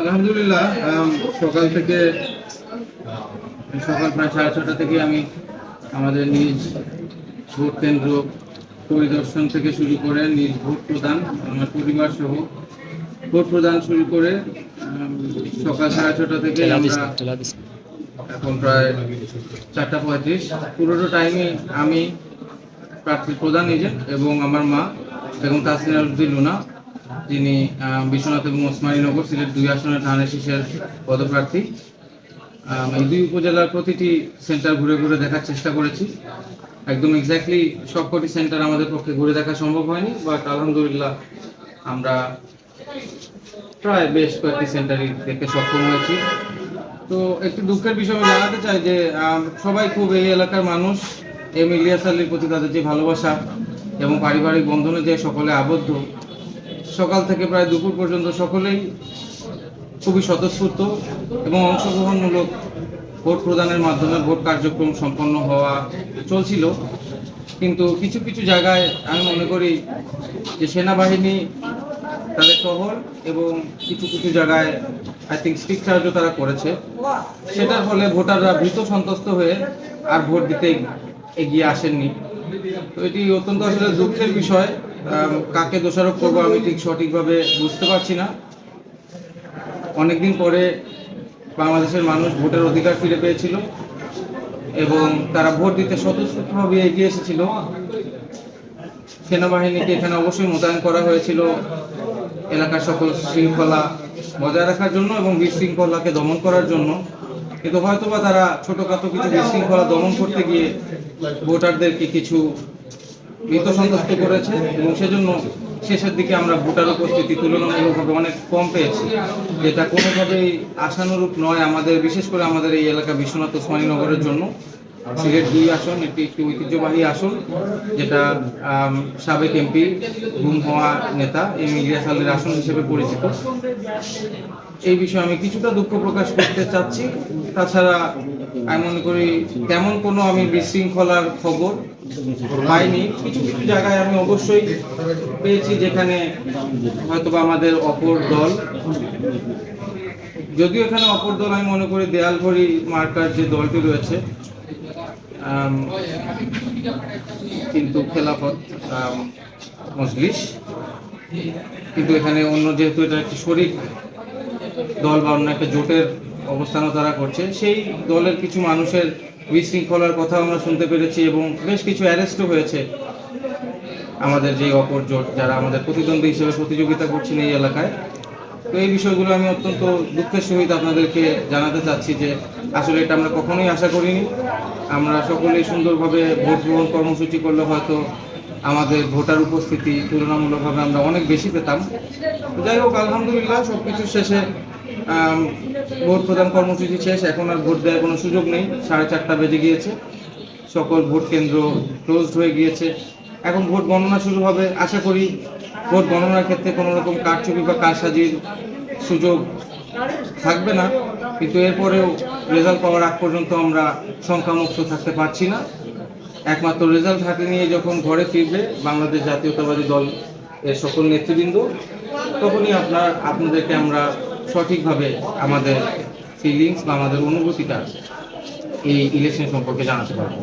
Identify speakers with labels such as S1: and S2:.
S1: আলহামদুলিল্লাহ, সকাল থেকে সকাল প্রায় 6:30 থেকে আমি আমাদের নিজ ভোট কেন্দ্র পরিদর্শন থেকে শুরু করে নিজ ভোট প্রদান, আমার পরিবার সহ ভোট প্রদান শুরু করে সকাল 6:30 থেকে আমরা এখন প্রায় 4:35 পুরোটা টাইমে আমি প্রার্থী প্রধান এজেন্ট এবং আমার মা বেগম তাসনিয়া উদ্দিন লুনা, যিনি বিশ্বনাথ এবং ওসমানীনগর সিলেট 2 আসনের ধানের শীষের পদপ্রার্থী। এই 2 উপজেলার প্রতিটি সেন্টার ঘুরে ঘুরে দেখার চেষ্টা করেছি। একদম এক্স্যাক্টলি সবকটি সেন্টার আমাদের পক্ষে ঘুরে দেখা সম্ভব হয়নি, বাট আলহামদুলিল্লাহ আমরা প্রায় বেশ কয়েকটি সেন্টারই দেখতে সক্ষম হয়েছি। তো একটি দুঃখের বিষয় আমি জানাতে চাই যে সবাই খুব এই এলাকার মানুষ এম ইলিয়াস আলীর প্রতি তাদের যে ভালোবাসা এবং পারিবারিক বন্ধনে যে সকলে আবদ্ধ, সকাল থেকে প্রায় দুপুর পর্যন্ত সকলেই খুবই স্বতঃস্ফূর্ত এবং অংশগ্রহণমূলক ভোট প্রদানের মাধ্যমে ভোট কার্যক্রম সম্পন্ন হওয়া চলছিল। কিন্তু কিছু কিছু জায়গায় আমি মনে করি যে সেনাবাহিনী তাদের টহল এবং কিছু কিছু জায়গায় আই থিঙ্ক স্ট্রিক চার্জও তারা করেছে, সেটার ফলে ভোটাররা ভীত সন্ত্রস্ত হয়ে আর ভোট দিতে এগিয়ে আসেননি। তো এটি অত্যন্ত আসলে দুঃখের বিষয়। কাকে দোষারোপ করবো আমি ঠিক সঠিকভাবে বুঝতে পারছি না। অনেকদিন পরে বাংলাদেশের মানুষ ভোটের অধিকার ফিরে পেয়েছিল এবং তারা ভোট দিতে স্বতঃস্ফূর্তভাবে এগিয়ে এসেছিল। সেনাবাহিনীকে এখানে অবশ্যই মোতায়েন করা হয়েছিল এলাকার সকল শৃঙ্খলা বজায় রাখার জন্য এবং বিশৃঙ্খলাকে দমন করার জন্য, কিন্তু হয়তোবা তারা ছোটখাটো কিছু বিশৃঙ্খলা দমন করতে গিয়ে ভোটারদেরকে কিছু ভীত সন্ত্রস্ত করেছে এবং সেজন্য শেষের দিকে আমরা ভোটার উপস্থিতি তুলনামূলকভাবে অনেক কম পেয়েছি, যেটা কোনোভাবেই আশানুরূপ নয় আমাদের, বিশেষ করে আমাদের এই এলাকা বিশ্বনাথ ওসমানীনগরের জন্য। সিলেট 2 আসন এটি একটি ঐতিহ্যবাহী আসন, যেটা সাবেক এমপি গুম হওয়া নেতা এম ইলিয়াস আলীর আসন হিসেবে পরিচিত। এই বিষয়ে আমি কিছুটা দুঃখ প্রকাশ করতে চাচ্ছি। তাছাড়া আমি মনে করি তেমন কোনো আমি বিশৃঙ্খলার খবর পাইনি। কিছু কিছু জায়গায় আমি অবশ্যই পেয়েছি যেখানে হয়তোবা আমাদের অপর দল, যদিও এখানে অপর দল আমি মনে করি দেয়ালঘড়ি মার্কার যে দলটি রয়েছে, কিন্তু খেলাফত মজলিস, কিন্তু এখানে অন্য যেহেতু এটা একটি শরিক দল বা অন্য একটা জোটের অবস্থানও তারা করছে, সেই দলের কিছু মানুষের বিশৃঙ্খলার কথা আমরা শুনতে পেরেছি এবং বেশ কিছু অ্যারেস্টও হয়েছে আমাদের যে অপর জোট যারা আমাদের প্রতিদ্বন্দ্বী হিসেবে প্রতিযোগিতা করছেন এই এলাকায়। তো এই বিষয়গুলো আমি অত্যন্ত দুঃখের সহিত আপনাদেরকে জানাতে চাচ্ছি যে আসলে এটা আমরা কখনোই আশা করিনি। আমরা সকলেই সুন্দরভাবে ভোট গ্রহণ কর্মসূচি করলে হয়তো আমাদের ভোটার উপস্থিতি তুলনামূলকভাবে আমরা অনেক বেশি পেতাম। যাই হোক, আলহামদুলিল্লাহ সবকিছু শেষে ভোট প্রদান কর্মসূচি শেষ, এখন আর ভোট দেওয়ার কোনো সুযোগ নেই। 4:30 বেজে গিয়েছে, সকল ভোট কেন্দ্র ক্লোজড হয়ে গিয়েছে। এখন ভোট গণনা শুরু হবে। আশা করি ভোট গণনার ক্ষেত্রে কোনো রকম কারচুপি বা কারসাজির সুযোগ থাকবে না, কিন্তু এরপরেও রেজাল্ট পাওয়ার আগ পর্যন্ত আমরা সংখ্যামুক্ত থাকতে পারছি না। একমাত্র রেজাল্ট হাতে নিয়ে যখন ঘরে ফিরবে বাংলাদেশ জাতীয়তাবাদী দল এর সকল নেতৃবৃন্দ, তখনই আপনাদেরকে আমরা সঠিকভাবে আমাদের ফিলিংস বা আমাদের অনুভূতিটা এই ইলেকশন সম্পর্কে জানাতে পারবো।